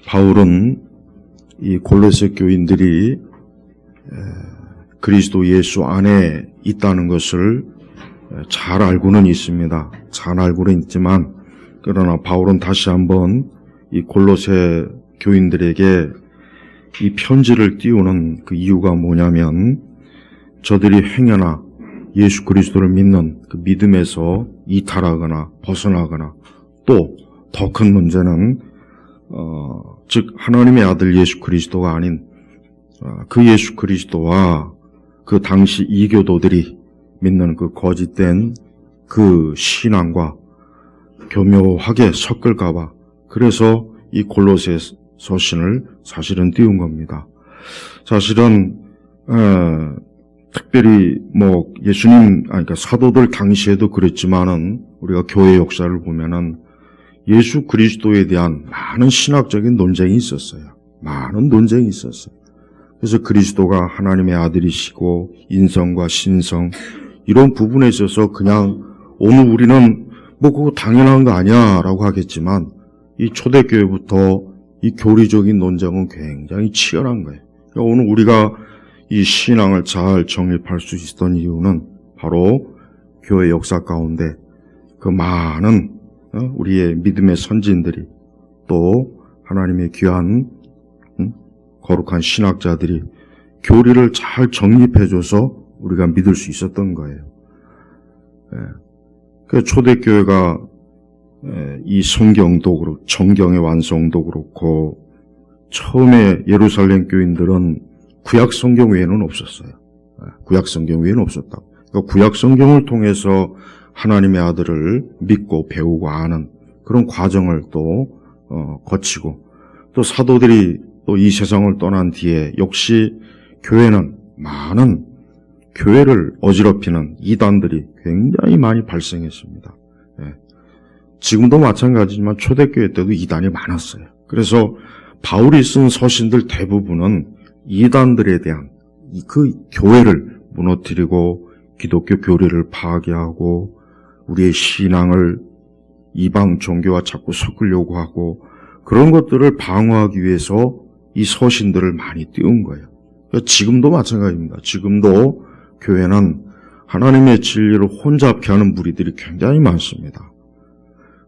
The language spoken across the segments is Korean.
바울은 이 골로새 교인들이 그리스도 예수 안에 있다는 것을 잘 알고는 있습니다. 잘 알고는 있지만 그러나 바울은 다시 한번 이 골로새 교인들에게 이 편지를 띄우는 그 이유가 뭐냐면 저들이 행여나 예수 그리스도를 믿는 그 믿음에서 이탈하거나 벗어나거나 또 더 큰 문제는 즉 하나님의 아들 예수 그리스도가 아닌 그 예수 그리스도와 그 당시 이교도들이 믿는 그 거짓된 그 신앙과 교묘하게 섞을까봐 그래서 이 골로새 서신을 사실은 띄운 겁니다. 사실은 특별히 뭐 예수님 그러니까 사도들 당시에도 그랬지만은 우리가 교회 역사를 보면은 예수 그리스도에 대한 많은 신학적인 논쟁이 있었어요. 많은 논쟁이 있었어요. 그래서 그리스도가 하나님의 아들이시고 인성과 신성 이런 부분에 있어서 그냥 오늘 우리는 뭐 그거 당연한 거 아니야 라고 하겠지만 이 초대교회부터 이 교리적인 논쟁은 굉장히 치열한 거예요. 그러니까 오늘 우리가 이 신앙을 잘 정립할 수 있었던 이유는 바로 교회 역사 가운데 그 많은 우리의 믿음의 선진들이 또 하나님의 귀한 거룩한 신학자들이 교리를 잘 정립해줘서 우리가 믿을 수 있었던 거예요. 그 초대교회가 이 성경도 그렇고 정경의 완성도 그렇고 처음에 예루살렘 교인들은 구약 성경 외에는 없었어요. 구약 성경 외에는 없었다고. 그러니까 구약 성경을 통해서 하나님의 아들을 믿고 배우고 아는 그런 과정을 또 거치고 또 사도들이 또 이 세상을 떠난 뒤에 역시 교회는 많은 교회를 어지럽히는 이단들이 굉장히 많이 발생했습니다. 지금도 마찬가지지만 초대교회 때도 이단이 많았어요. 그래서 바울이 쓴 서신들 대부분은 이단들에 대한 그 교회를 무너뜨리고 기독교 교리를 파괴하고 우리의 신앙을 이방 종교와 자꾸 섞으려고 하고 그런 것들을 방어하기 위해서 이 서신들을 많이 띄운 거예요. 지금도 마찬가지입니다. 지금도 교회는 하나님의 진리를 혼잡케 하는 무리들이 굉장히 많습니다.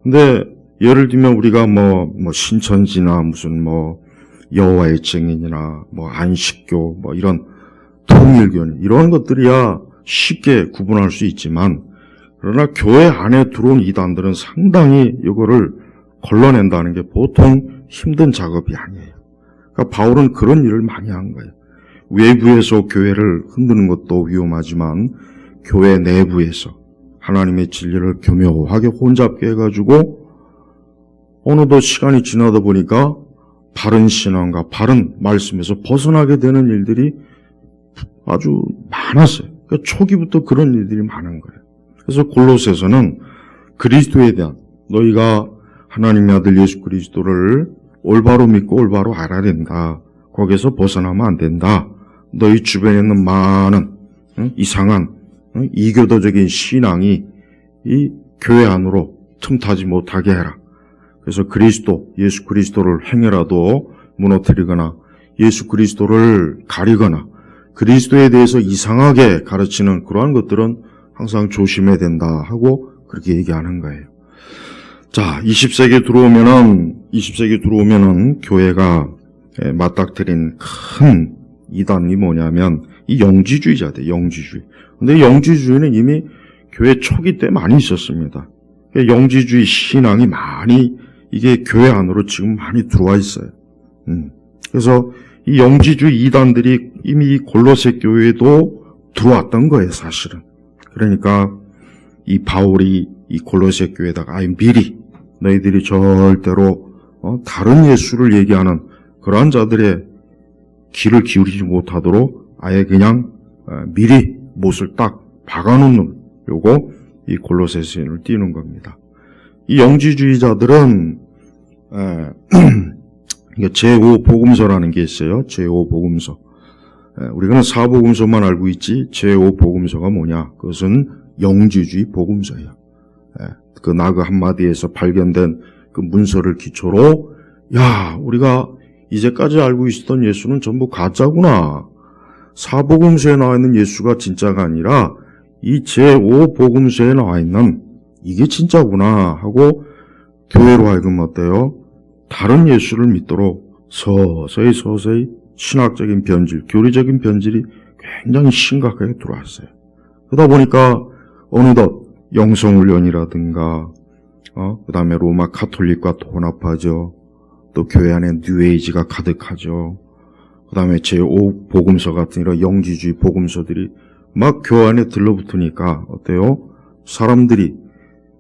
근데 예를 들면 우리가 뭐 신천지나 무슨 여호와의 증인이나 안식교 이런 통일교 이런 것들이야 쉽게 구분할 수 있지만 그러나 교회 안에 들어온 이단들은 상당히 이거를 걸러낸다는 게 보통 힘든 작업이 아니에요. 그러니까 바울은 그런 일을 많이 한 거예요. 외부에서 교회를 흔드는 것도 위험하지만 교회 내부에서 하나님의 진리를 교묘하게 혼잡게 해가지고 어느덧 시간이 지나다 보니까 바른 신앙과 바른 말씀에서 벗어나게 되는 일들이 아주 많았어요. 그러니까 초기부터 그런 일들이 많은 거예요. 그래서 골로새서는 그리스도에 대한 너희가 하나님의 아들 예수 그리스도를 올바로 믿고 올바로 알아야 된다. 거기에서 벗어나면 안 된다. 너희 주변에 있는 많은 이상한 이교도적인 신앙이 이 교회 안으로 틈타지 못하게 해라. 그래서 예수 그리스도를 행여라도 무너뜨리거나 예수 그리스도를 가리거나 그리스도에 대해서 이상하게 가르치는 그러한 것들은 항상 조심해야 된다 하고 그렇게 얘기하는 거예요. 자, 20세기 들어오면은 교회가 맞닥뜨린 큰 이단이 뭐냐면 이 영지주의자들, 영지주의. 근데 영지주의는 이미 교회 초기 때 많이 있었습니다. 영지주의 신앙이 많이 이게 교회 안으로 지금 많이 들어와 있어요. 그래서 이 영지주의 이단들이 이미 이 골로새 교회에도 들어왔던 거예요, 사실은. 그러니까 이 바울이 이 골로새 교회에다가 미리 너희들이 절대로 다른 예수를 얘기하는 그러한 자들의 귀를 기울이지 못하도록 아예 그냥 미리 못을 딱 박아놓는 요거 이 골로새 서신을 띄우는 겁니다. 이 영지주의자들은 제5복음서라는 게 있어요. 제5복음서. 우리가 사복음서만 알고 있지 제5복음서가 뭐냐? 그것은 영지주의 복음서예요. 그 나그 한마디에서 발견된 그 문서를 기초로 야, 우리가 이제까지 알고 있었던 예수는 전부 가짜구나. 사복음서에 나와 있는 예수가 진짜가 아니라 이 제5복음서에 나와 있는 이게 진짜구나 하고 교회로 하여금 어때요? 다른 예수를 믿도록 서서히 신학적인 변질, 교리적인 변질이 굉장히 심각하게 들어왔어요. 그러다 보니까 어느덧 영성훈련이라든가 그 다음에 로마 카톨릭과 혼합하죠. 또 교회 안에 뉴에이지가 가득하죠. 그 다음에 제5복음서 같은 이런 영지주의 복음서들이 막 교회 안에 들러붙으니까 어때요? 사람들이,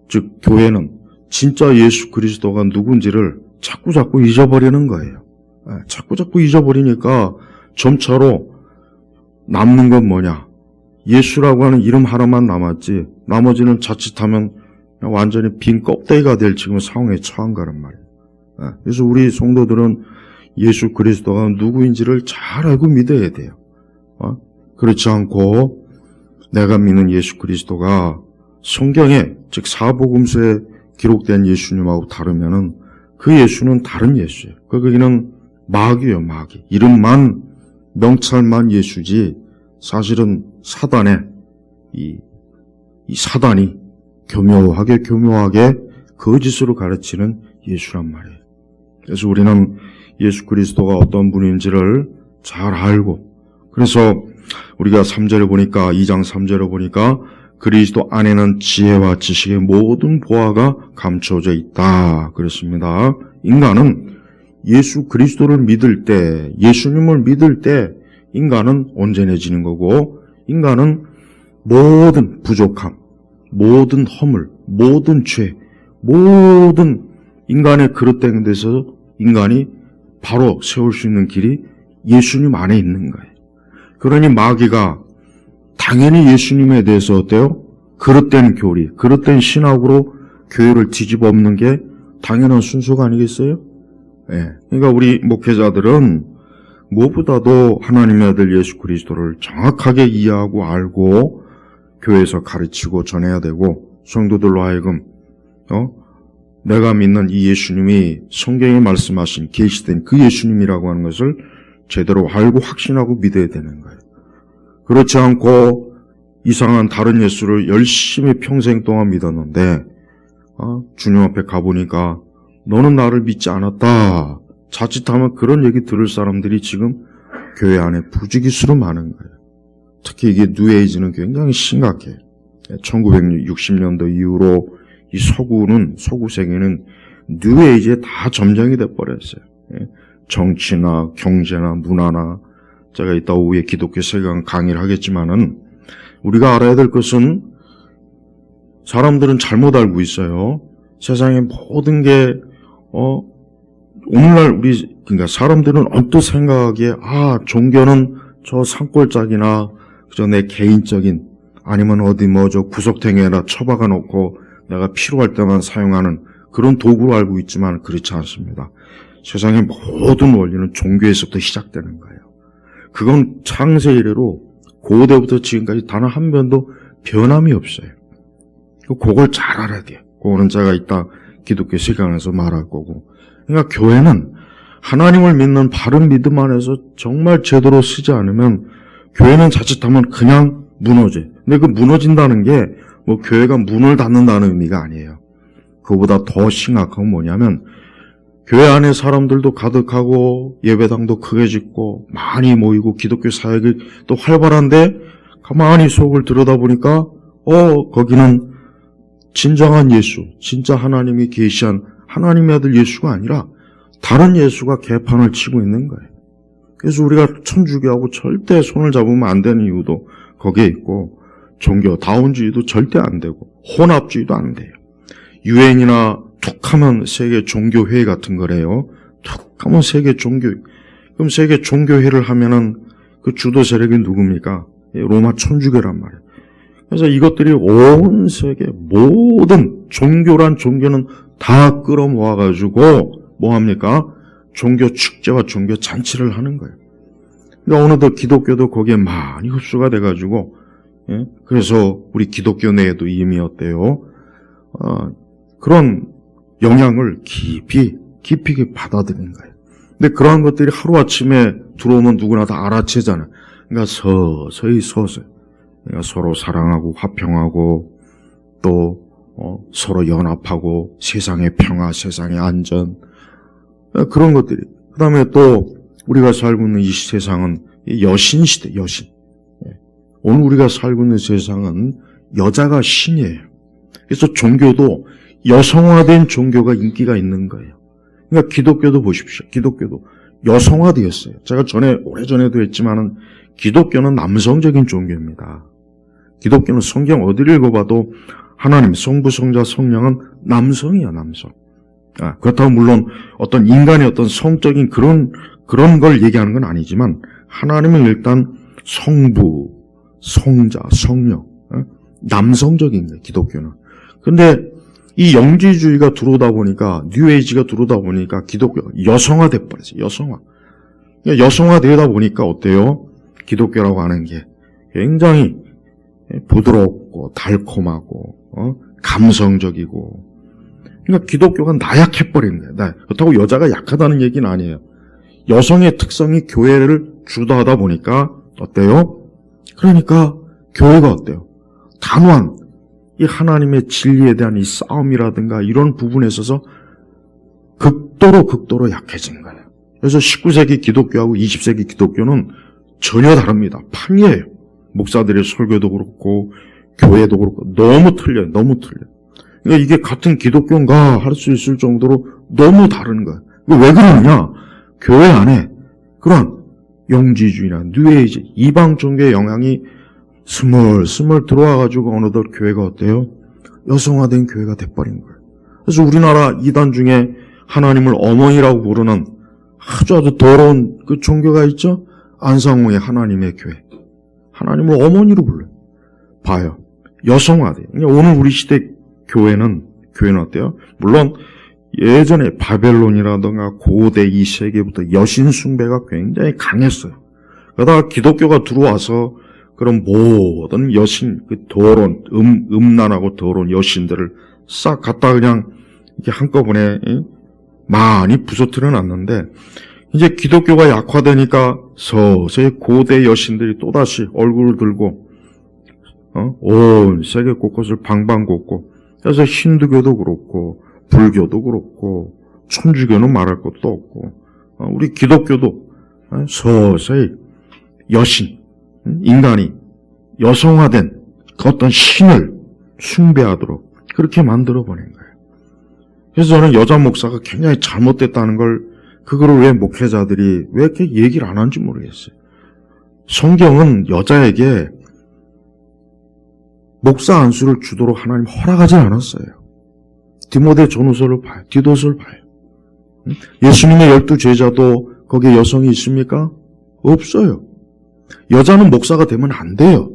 즉 교회는 진짜 예수 그리스도가 누군지를 자꾸 잊어버리는 거예요. 자꾸 잊어버리니까 점차로 남는 건 뭐냐? 예수라고 하는 이름 하나만 남았지 나머지는 자칫하면 완전히 빈 껍데기가 될 지금 상황에 처한 거란 말이에요. 그래서 우리 성도들은 예수 그리스도가 누구인지를 잘 알고 믿어야 돼요. 그렇지 않고 내가 믿는 예수 그리스도가 성경에, 즉 사복음서에 기록된 예수님하고 다르면은 그 예수는 다른 예수예요. 거기는 마귀예요, 마귀. 이름만, 명찰만 예수지 사실은 사단의 이 사단이 교묘하게 거짓으로 가르치는 예수란 말이에요. 그래서 우리는 예수 그리스도가 어떤 분인지를 잘 알고, 그래서 우리가 3절에 보니까, 2장 3절에 보니까 그리스도 안에는 지혜와 지식의 모든 보화가 감춰져 있다 그랬습니다. 인간은 예수 그리스도를 믿을 때, 예수님을 믿을 때 인간은 온전해지는 거고, 인간은 모든 부족함, 모든 허물, 모든 죄, 모든 인간의 그릇된 데서 인간이 바로 세울 수 있는 길이 예수님 안에 있는 거예요. 그러니 마귀가 당연히 예수님에 대해서 어때요? 그릇된 교리, 그릇된 신학으로 교회를 뒤집어 엎는 게 당연한 순서가 아니겠어요? 네. 그러니까 우리 목회자들은 무엇보다도 하나님의 아들 예수 그리스도를 정확하게 이해하고 알고 교회에서 가르치고 전해야 되고, 성도들로 하여금 내가 믿는 이 예수님이 성경에 말씀하신 계시된 그 예수님이라고 하는 것을 제대로 알고 확신하고 믿어야 되는 거예요. 그렇지 않고 이상한 다른 예수를 열심히 평생 동안 믿었는데 주님 앞에 가보니까 너는 나를 믿지 않았다. 자칫하면 그런 얘기 들을 사람들이 지금 교회 안에 부지기수로 많은 거예요. 특히 이게 뉴에이지는 굉장히 심각해요. 1960년도 이후로 이 서구 세계는 뉴에이지에 다 점령이 돼버렸어요. 정치나 경제나 문화나, 제가 이따 오후에 기독교 세계관 강의를 하겠지만은 우리가 알아야 될 것은, 사람들은 잘못 알고 있어요. 세상의 모든 게 오늘날 그러니까 사람들은 언뜻 생각하기에 종교는 저 산골짜기나 그저 내 개인적인, 아니면 어디 저 구석탱이에다 처박아 놓고 내가 필요할 때만 사용하는 그런 도구로 알고 있지만 그렇지 않습니다. 세상의 모든 원리는 종교에서부터 시작되는 거예요. 그건 창세 이래로 고대부터 지금까지 단 한 번도 변함이 없어요. 그걸 잘 알아야 돼요. 그거는 제가 이따 기독교 세계관에서 말할 거고. 그러니까 교회는 하나님을 믿는 바른 믿음 안에서 정말 제대로 쓰지 않으면 교회는 자칫하면 그냥 무너져. 근데 그 무너진다는 게 교회가 문을 닫는다는 의미가 아니에요. 그보다 더 심각한 건 뭐냐면, 교회 안에 사람들도 가득하고 예배당도 크게 짓고 많이 모이고 기독교 사역이 또 활발한데 가만히 속을 들여다보니까 거기는 진정한 예수, 진짜 하나님이 계시한 하나님의 아들 예수가 아니라 다른 예수가 개판을 치고 있는 거예요. 그래서 우리가 천주교하고 절대 손을 잡으면 안 되는 이유도 거기에 있고, 종교다운주의도 절대 안 되고 혼합주의도 안 돼요. 유엔이나 툭하면 세계 종교회의 같은 거래요. 툭하면 세계 종교회. 그럼 세계 종교회를 하면은 그 주도 세력이 누굽니까? 로마 천주교란 말이에요. 그래서 이것들이 온 세계 모든 종교란 종교는 다 끌어모아가지고 뭐합니까? 종교 축제와 종교 잔치를 하는 거예요. 그러니까 어느덧 기독교도 거기에 많이 흡수가 돼가지고, 그래서 우리 기독교 내에도 이미 어때요? 그런 영향을 깊이 깊이 있게 받아들이는 거예요. 근데 그러한 것들이 하루아침에 들어오면 누구나 다 알아채잖아요. 그러니까 서서히 그러니까 서로 사랑하고 화평하고 또 서로 연합하고 세상의 평화, 세상의 안전, 그런 것들이. 그 다음에 또 우리가 살고 있는 이 세상은 여신 시대, 여신. 오늘 우리가 살고 있는 세상은 여자가 신이에요. 그래서 종교도 여성화된 종교가 인기가 있는 거예요. 그러니까 기독교도 보십시오. 기독교도 여성화되었어요. 제가 오래전에도 했지만은 기독교는 남성적인 종교입니다. 기독교는 성경 어디를 읽어봐도 하나님, 성부, 성자, 성령은 남성이야, 남성. 그렇다고 물론 어떤 인간의 어떤 성적인 그런 걸 얘기하는 건 아니지만 하나님은 일단 성부, 성자, 성령, 남성적인 거예요, 기독교는. 근데 이 영지주의가 들어오다 보니까, 뉴에이지가 들어오다 보니까 기독교가 여성화돼 버렸어요, 여성화. 그러니까 여성화되다 보니까 어때요? 기독교라고 하는 게 굉장히 부드럽고 달콤하고 감성적이고, 그러니까 기독교가 나약해버린 거예요. 그렇다고 여자가 약하다는 얘기는 아니에요. 여성의 특성이 교회를 주도하다 보니까 어때요? 그러니까 교회가 어때요? 단호한 이 하나님의 진리에 대한 이 싸움이라든가 이런 부분에 있어서 극도로 약해진 거예요. 그래서 19세기 기독교하고 20세기 기독교는 전혀 다릅니다. 판이에요. 목사들의 설교도 그렇고 교회도 그렇고 너무 틀려요. 너무 틀려요. 그러니까 이게 같은 기독교인가 할 수 있을 정도로 너무 다른 거예요. 왜 그러느냐? 교회 안에 그런 영지주의나 뉴에이지, 이방 종교의 영향이 스멀스멀 들어와가지고 어느덧 교회가 어때요? 여성화된 교회가 돼버린 거예요. 그래서 우리나라 이단 중에 하나님을 어머니라고 부르는 아주 더러운 그 종교가 있죠? 안상홍의 하나님의 교회. 하나님을 어머니로 불러요. 봐요. 여성화돼. 오늘 우리 시대 교회는 어때요? 물론 예전에 바벨론이라든가 고대 이 세계부터 여신 숭배가 굉장히 강했어요. 그러다가 기독교가 들어와서 그런 모든 여신, 그 더러운, 음란하고 더러운 여신들을 싹 갖다 그냥 이렇게 한꺼번에 많이 부서뜨려 놨는데, 이제 기독교가 약화되니까 서서히 고대 여신들이 또다시 얼굴을 들고, 온 세계 곳곳을 방방곡곡, 그래서 힌두교도 그렇고, 불교도 그렇고, 천주교는 말할 것도 없고, 우리 기독교도 서서히 여신, 인간이 여성화된 그 어떤 신을 숭배하도록 그렇게 만들어버린 거예요. 그래서 저는 여자 목사가 굉장히 잘못됐다는 걸, 그거를 왜 목회자들이 왜 이렇게 얘기를 안 하는지 모르겠어요. 성경은 여자에게 목사 안수를 주도록 하나님 허락하지 않았어요. 디모데 전후서를 봐요. 디도서를 봐요. 예수님의 12제자도 거기에 여성이 있습니까? 없어요. 여자는 목사가 되면 안 돼요.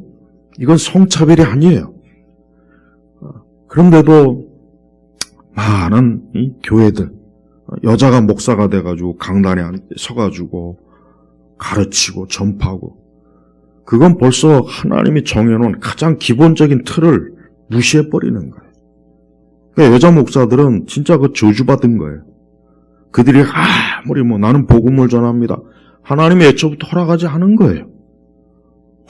이건 성차별이 아니에요. 그런데도 많은 이 교회들, 여자가 목사가 돼가지고 강단에 서가지고 가르치고 전파하고, 그건 벌써 하나님이 정해놓은 가장 기본적인 틀을 무시해버리는 거예요. 그러니까 여자 목사들은 진짜 그 저주받은 거예요. 그들이 아무리 나는 복음을 전합니다. 하나님이 애초부터 허락하지 않은 거예요.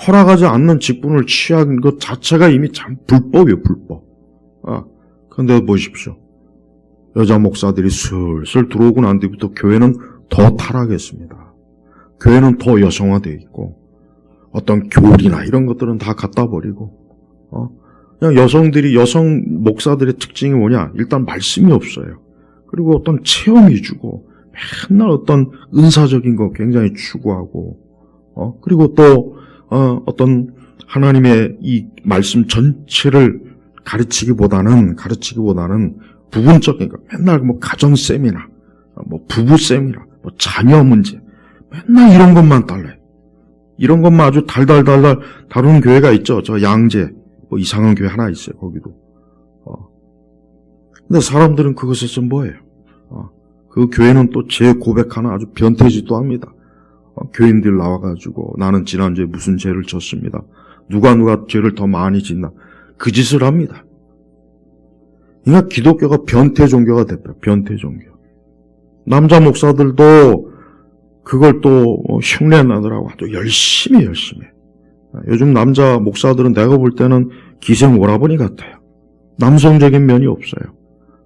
허락하지 않는 직분을 취한 것 자체가 이미 참 불법이에요, 불법. 그런데 보십시오. 여자 목사들이 슬슬 들어오고 난 뒤부터 교회는 더 타락했습니다. 교회는 더 여성화되어 있고, 어떤 교리나 이런 것들은 다 갖다 버리고, 그냥 여성 목사들의 특징이 뭐냐? 일단 말씀이 없어요. 그리고 어떤 체험 위주고, 맨날 어떤 은사적인 거 굉장히 추구하고, 그리고 또, 어떤 하나님의 이 말씀 전체를 가르치기보다는 부분적인 거, 맨날 가정 세미나, 부부 세미나, 자녀 문제, 맨날 이런 것만 달래요. 이런 것만 아주 달달달달 다루는 교회가 있죠. 저 양재, 이상한 교회 하나 있어요, 거기도. 근데 사람들은 그것에서 뭐예요? 그 교회는 또 제 고백하는 아주 변태짓도 합니다. 교인들 나와가지고 나는 지난주에 무슨 죄를 졌습니다. 누가 죄를 더 많이 짓나. 그 짓을 합니다. 그러니까 기독교가 변태 종교가 됐다. 변태 종교. 남자 목사들도 그걸 또 흉내내느라고 또 열심히. 요즘 남자 목사들은 내가 볼 때는 기생 오라버니 같아요. 남성적인 면이 없어요.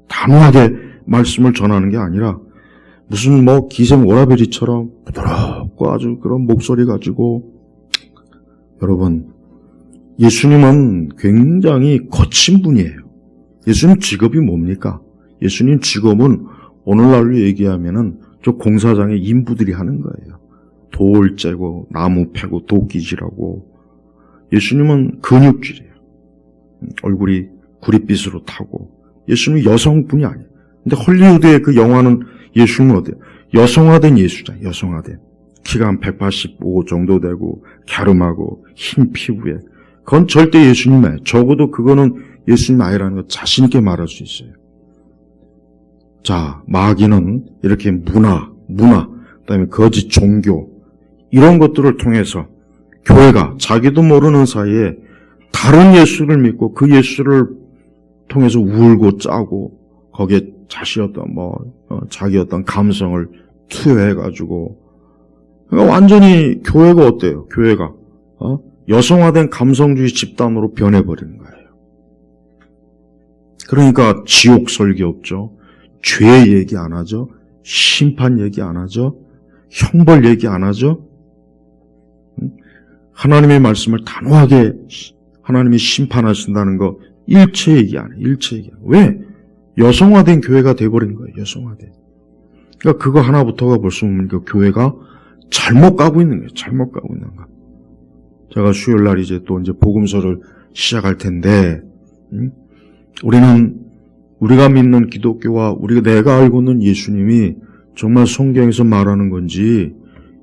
단호하게 말씀을 전하는 게 아니라 무슨 기생 오라버니처럼 부드럽고 아주 그런 목소리 가지고. 여러분, 예수님은 굉장히 거친 분이에요. 예수님 직업이 뭡니까? 예수님 직업은 오늘날로 얘기하면은 저 공사장의 인부들이 하는 거예요. 돌 째고 나무 패고 도끼질하고. 예수님은 근육질이에요. 얼굴이 구릿빛으로 타고. 예수님은 여성분이 아니에요. 근데 헐리우드의 그 영화는 예수님은 어때요? 여성화된 예수잖아요. 여성화된. 키가 한 185 정도 되고 갸름하고 흰 피부에. 그건 절대 예수님 아니에요. 적어도 그거는 예수님 아니라는 거 자신 있게 말할 수 있어요. 자, 마귀는 이렇게 문화, 그다음에 거짓 종교 이런 것들을 통해서 교회가 자기도 모르는 사이에 다른 예수를 믿고 그 예수를 통해서 울고 짜고 거기에 자기 어떤 감성을 투여해가지고 그러니까 완전히 교회가 어때요? 교회가 여성화된 감성주의 집단으로 변해버리는 거예요. 그러니까 지옥 설교 없죠. 죄 얘기 안 하죠. 심판 얘기 안 하죠. 형벌 얘기 안 하죠. 하나님의 말씀을 단호하게 하나님이 심판하신다는 거 일체 얘기 안 해요. 일체 얘기 안 해요. 왜? 여성화된 교회가 돼버린 거예요. 여성화된. 그러니까 그거 하나부터가 벌써 그 교회가 잘못 가고 있는 거예요. 잘못 가고 있는 거. 제가 수요일 날 이제 복음서를 시작할 텐데, 우리가 믿는 기독교와 내가 알고 있는 예수님이 정말 성경에서 말하는 건지,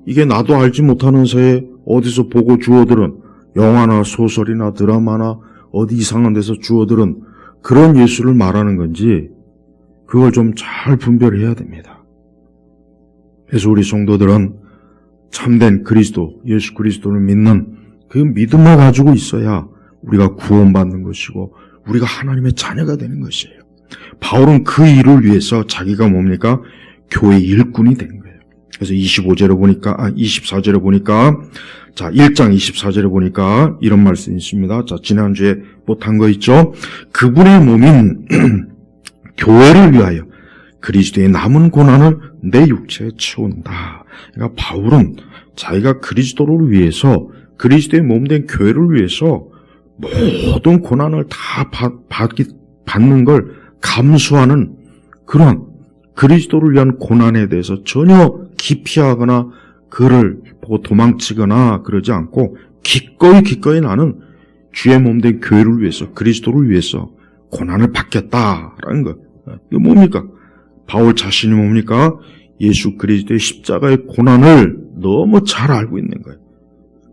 이게 나도 알지 못하는 새에 어디서 보고 주워들은 영화나 소설이나 드라마나 어디 이상한 데서 주워들은 그런 예수를 말하는 건지, 그걸 좀 잘 분별해야 됩니다. 그래서 우리 성도들은 참된 그리스도, 예수 그리스도를 믿는 그 믿음을 가지고 있어야 우리가 구원받는 것이고 우리가 하나님의 자녀가 되는 것이에요. 바울은 그 일을 위해서 자기가 뭡니까? 교회 일꾼이 된 거예요. 그래서 24절에 보니까 자, 1장 24절에 보니까 이런 말씀이 있습니다. 자, 지난주에 못한 거 있죠? 그분의 몸인 교회를 위하여 그리스도의 남은 고난을 내 육체에 채운다. 그러니까 바울은 자기가 그리스도를 위해서 그리스도의 몸된 교회를 위해서 모든 고난을 다 받는 걸 감수하는 그런 그리스도를 위한 고난에 대해서 전혀 기피하거나 그를 보고 도망치거나 그러지 않고 기꺼이 나는 주의 몸된 교회를 위해서 그리스도를 위해서 고난을 받겠다라는 거. 이게 뭡니까? 바울 자신이 뭡니까? 예수 그리스도의 십자가의 고난을 너무 잘 알고 있는 거예요.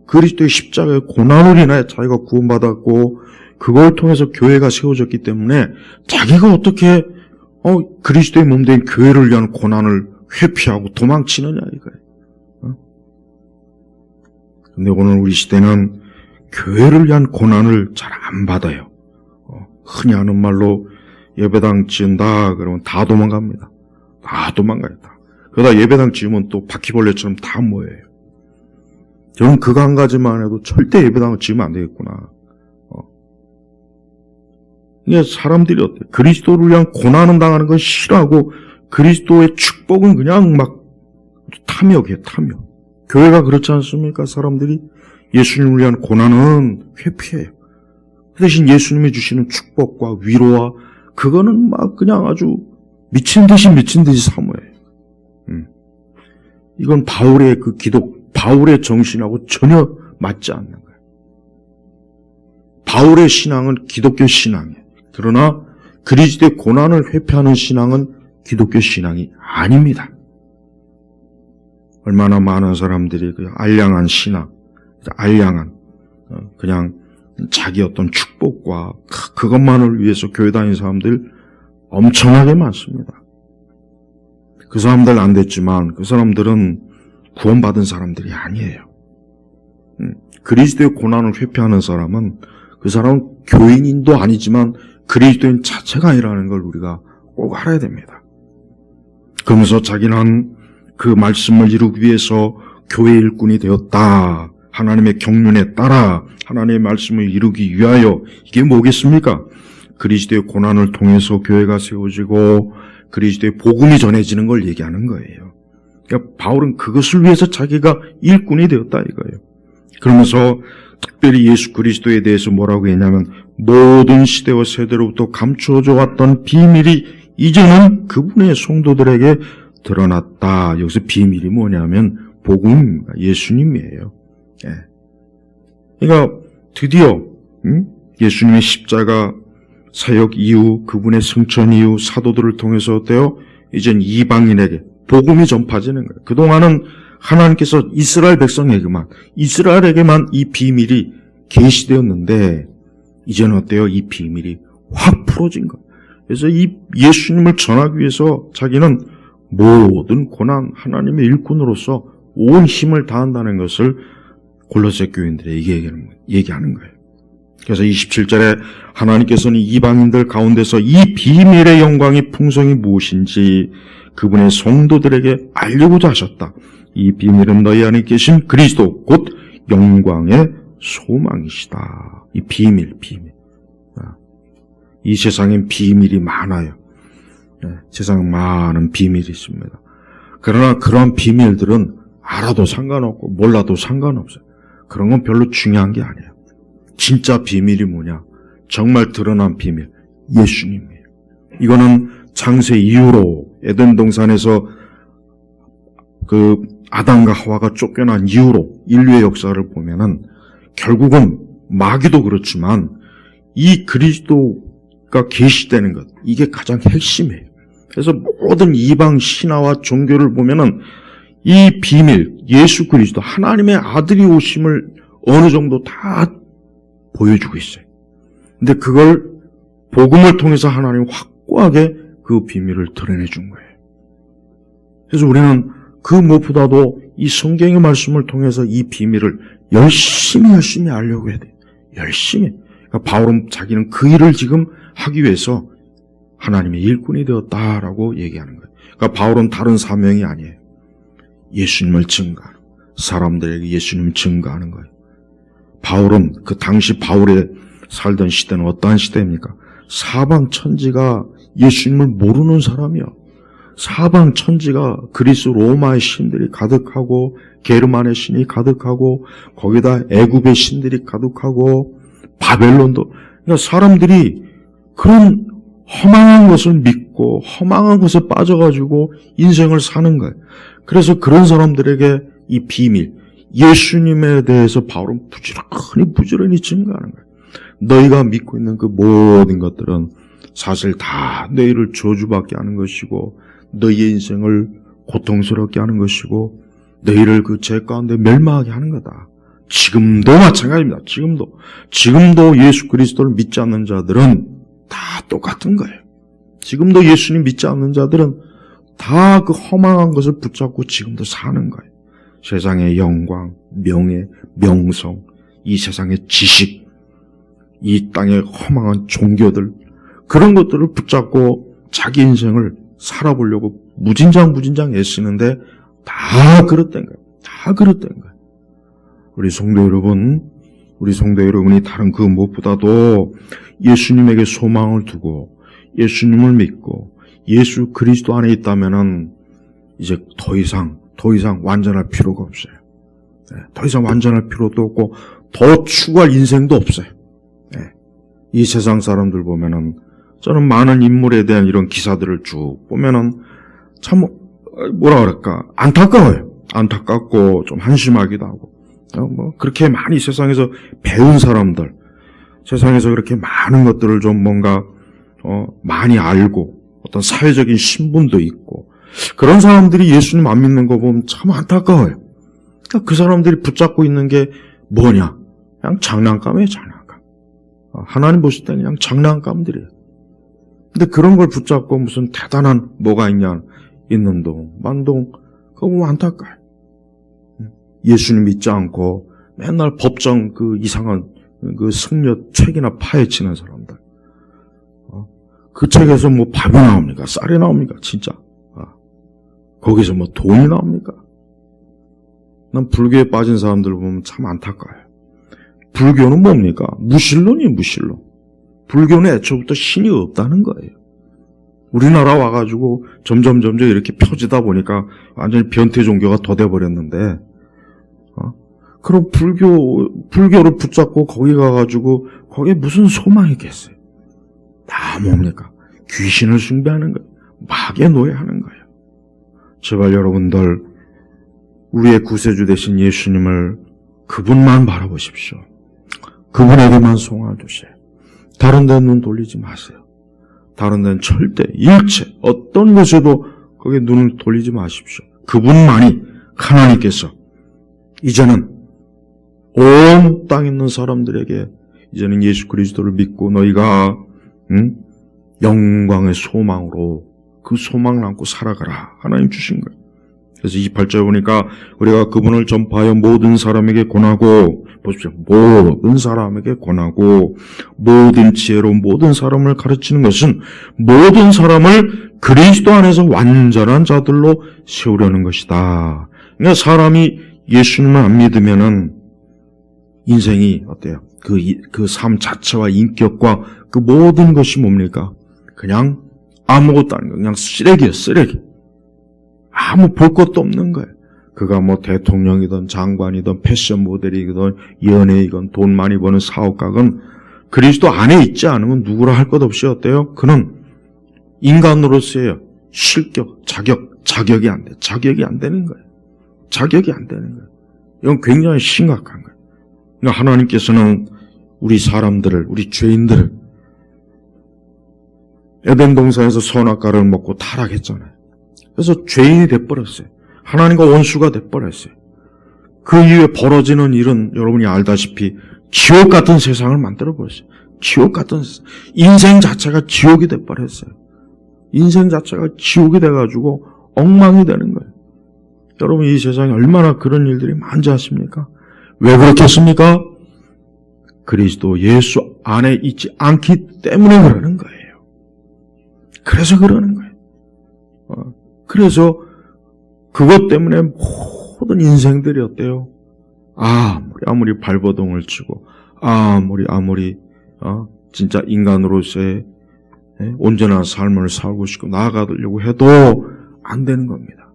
그리스도의 십자가의 고난을 인하여 자기가 구원받았고 그걸 통해서 교회가 세워졌기 때문에 자기가 어떻게 그리스도의 몸된 교회를 위한 고난을 회피하고 도망치느냐 이거예요. 근데 오늘 우리 시대는 교회를 위한 고난을 잘 안 받아요. 흔히 하는 말로 예배당 지은다 그러면 다 도망갑니다. 다 도망가요. 그러다 예배당 지으면 또 바퀴벌레처럼 다 모여요. 저는 그거 한 가지만 해도 절대 예배당을 지으면 안 되겠구나. 이게 사람들이 어때요? 그리스도를 위한 고난은 당하는 건 싫어하고 그리스도의 축복은 그냥 막 탐욕이에요. 탐욕. 교회가 그렇지 않습니까? 사람들이 예수님을 위한 고난은 회피해요. 그 대신 예수님이 주시는 축복과 위로와 그거는 막 그냥 아주 미친 듯이 사모해요. 이건 바울의 정신하고 전혀 맞지 않는 거예요. 바울의 신앙은 기독교 신앙이에요. 그러나 그리스도의 고난을 회피하는 신앙은 기독교 신앙이 아닙니다. 얼마나 많은 사람들이 그 알량한 신앙, 그냥 자기 어떤 축복과 그것만을 위해서 교회 다니는 사람들 엄청나게 많습니다. 그 사람들 안 됐지만 그 사람들은 구원받은 사람들이 아니에요. 그리스도의 고난을 회피하는 사람은 그 사람은 교인인도 아니지만 그리스도인 자체가 아니라는 걸 우리가 꼭 알아야 됩니다. 그러면서 자기는 그 말씀을 이루기 위해서 교회 일꾼이 되었다. 하나님의 경륜에 따라 하나님의 말씀을 이루기 위하여. 이게 뭐겠습니까? 그리스도의 고난을 통해서 교회가 세워지고 그리스도의 복음이 전해지는 걸 얘기하는 거예요. 그러니까 바울은 그것을 위해서 자기가 일꾼이 되었다 이거예요. 그러면서 특별히 예수 그리스도에 대해서 뭐라고 했냐면 모든 시대와 세대로부터 감추어져 왔던 비밀이 이제는 그분의 성도들에게 드러났다. 여기서 비밀이 뭐냐면 복음, 예수님이에요. 예. 그러니까 드디어 예수님의 십자가 사역 이후, 그분의 승천 이후 사도들을 통해서 어때요? 이젠 이방인에게 복음이 전파되는 거예요. 그동안은 하나님께서 이스라엘 이스라엘에게만 이 비밀이 계시되었는데 이제는 어때요? 이 비밀이 확 풀어진 거예요. 그래서 이 예수님을 전하기 위해서 자기는 모든 고난, 하나님의 일꾼으로서 온 힘을 다한다는 것을 골로새 교인들에게 얘기하는 거예요. 그래서 27절에 하나님께서는 이방인들 가운데서 이 비밀의 영광이 풍성이 무엇인지 그분의 성도들에게 알려고자 하셨다. 이 비밀은 너희 안에 계신 그리스도 곧 영광의 소망이시다. 이 비밀. 이 세상엔 비밀이 많아요. 세상에 많은 비밀이 있습니다. 그러나 그런 비밀들은 알아도 상관없고 몰라도 상관없어요. 그런 건 별로 중요한 게 아니에요. 진짜 비밀이 뭐냐? 정말 드러난 비밀, 예수님이에요. 이거는 창세 이후로 에덴 동산에서 그 아담과 하와가 쫓겨난 이후로 인류의 역사를 보면은 결국은 마귀도 그렇지만 이 그리스도가 계시되는 것, 이게 가장 핵심이에요. 그래서 모든 이방 신화와 종교를 보면은 이 비밀, 예수 그리스도, 하나님의 아들이 오심을 어느 정도 다 보여주고 있어요. 근데 그걸 복음을 통해서 하나님이 확고하게 그 비밀을 드러내 준 거예요. 그래서 우리는 그 무엇보다도 이 성경의 말씀을 통해서 이 비밀을 열심히 알려고 해야 돼요. 열심히. 그러니까 바울은 자기는 그 일을 지금 하기 위해서 하나님의 일꾼이 되었다라고 얘기하는 거예요. 그러니까 바울은 다른 사명이 아니에요. 예수님을 증거하는, 사람들에게 예수님을 증거하는 거예요. 바울은 그 당시 바울의 살던 시대는 어떠한 시대입니까? 사방 천지가 예수님을 모르는 사람이요. 사방 천지가 그리스 로마의 신들이 가득하고 게르만의 신이 가득하고 거기다 애굽의 신들이 가득하고 바벨론도, 그러니까 사람들이 그런 허망한 것을 믿고 허망한 것에 빠져가지고 인생을 사는 거예요. 그래서 그런 사람들에게 이 비밀, 예수님에 대해서 바울은 부지런히 증거하는 거예요. 너희가 믿고 있는 그 모든 것들은 사실 다 너희를 저주받게 하는 것이고 너희의 인생을 고통스럽게 하는 것이고 너희를 그 죄 가운데 멸망하게 하는 거다. 지금도 마찬가지입니다. 지금도 예수 그리스도를 믿지 않는 자들은 다 똑같은 거예요. 지금도 예수님 믿지 않는 자들은 다 그 허망한 것을 붙잡고 지금도 사는 거예요. 세상의 영광, 명예, 명성, 이 세상의 지식, 이 땅의 허망한 종교들, 그런 것들을 붙잡고 자기 인생을 살아보려고 무진장 애쓰는데 다 그릇된 거예요. 우리 성도 여러분이 다른 그 무엇보다도 예수님에게 소망을 두고 예수님을 믿고 예수 그리스도 안에 있다면은 이제 더 이상 완전할 필요가 없어요. 더 이상 완전할 필요도 없고 더 추구할 인생도 없어요. 이 세상 사람들 보면은 저는 많은 인물에 대한 이런 기사들을 쭉 보면은 참 뭐라 그럴까 안타까워요. 안타깝고 좀 한심하기도 하고 그렇게 많이 세상에서 배운 사람들, 세상에서 그렇게 많은 것들을 좀 뭔가 많이 알고 어떤 사회적인 신분도 있고 그런 사람들이 예수님 안 믿는 거 보면 참 안타까워요. 그러니까 그 사람들이 붙잡고 있는 게 뭐냐? 그냥 장난감이에요, 장난감. 하나님 보실 때는 그냥 장난감들이에요. 근데 그런 걸 붙잡고 무슨 대단한 뭐가 있는 동, 만동, 그거 보면 안타까워요. 예수님 믿지 않고 맨날 법정 그 이상한 그 승려 책이나 파헤치는 사람들. 그 책에서 뭐 밥이 나옵니까? 쌀이 나옵니까? 진짜. 거기서 뭐 돈이 나옵니까? 난 불교에 빠진 사람들 보면 참 안타까워요. 불교는 뭡니까? 무신론이에요, 무신론. 불교는 애초부터 신이 없다는 거예요. 우리나라 와가지고 점점 이렇게 펴지다 보니까 완전히 변태 종교가 더 돼버렸는데, 그럼 불교를 붙잡고 거기 가가지고 거기에 무슨 소망이 있겠어요? 다 뭡니까? 귀신을 숭배하는 거예요. 마귀의 노예하는 거예요. 제발 여러분들, 우리의 구세주 되신 예수님을 그분만 바라보십시오. 그분에게만 소망을 두세요. 다른 데는 눈 돌리지 마세요. 다른 데는 절대 일체 어떤 것에도 거기에 눈을 돌리지 마십시오. 그분만이 하나님께서 이제는 온 땅에 있는 사람들에게 이제는 예수 그리스도를 믿고 너희가 영광의 소망으로 그 소망을 안고 살아가라. 하나님 주신 거예요. 그래서 28절에 보니까 우리가 그분을 전파하여 모든 사람에게 권하고, 보십시오. 모든 사람에게 권하고 모든 지혜로 모든 사람을 가르치는 것은 모든 사람을 그리스도 안에서 완전한 자들로 세우려는 것이다. 그러니까 사람이 예수님을 안 믿으면은 인생이 어때요? 그 삶 자체와 인격과 그 모든 것이 뭡니까? 그냥 아무것도 아닌 거예요. 그냥 쓰레기예요, 쓰레기. 아무 볼 것도 없는 거예요. 그가 뭐 대통령이든 장관이든 패션 모델이든 연예이든 돈 많이 버는 사업가건 그리스도 안에 있지 않으면 누구라 할 것 없이 어때요? 그는 인간으로서의 실격, 자격이 안 돼. 자격이 안 되는 거예요. 자격이 안 되는 거예요. 이건 굉장히 심각한 거예요. 그러니까 하나님께서는 우리 사람들을, 우리 죄인들을 에덴 동산에서 선악과를 먹고 타락했잖아요. 그래서 죄인이 돼버렸어요. 하나님과 원수가 돼버렸어요. 그 이후에 벌어지는 일은 여러분이 알다시피 지옥 같은 세상을 만들어버렸어요. 지옥 같은 세상. 인생 자체가 지옥이 돼버렸어요. 인생 자체가 지옥이 돼가지고 엉망이 되는 거예요. 여러분 이 세상에 얼마나 그런 일들이 많지 않습니까? 왜 그렇겠습니까? 그리스도 예수 안에 있지 않기 때문에 그러는 거예요. 그래서 그러는 거예요. 그래서 그것 때문에 모든 인생들이 어때요? 아무리 발버둥을 치고 아무리 진짜 인간으로서의 온전한 삶을 살고 싶고 나아가려고 해도 안 되는 겁니다.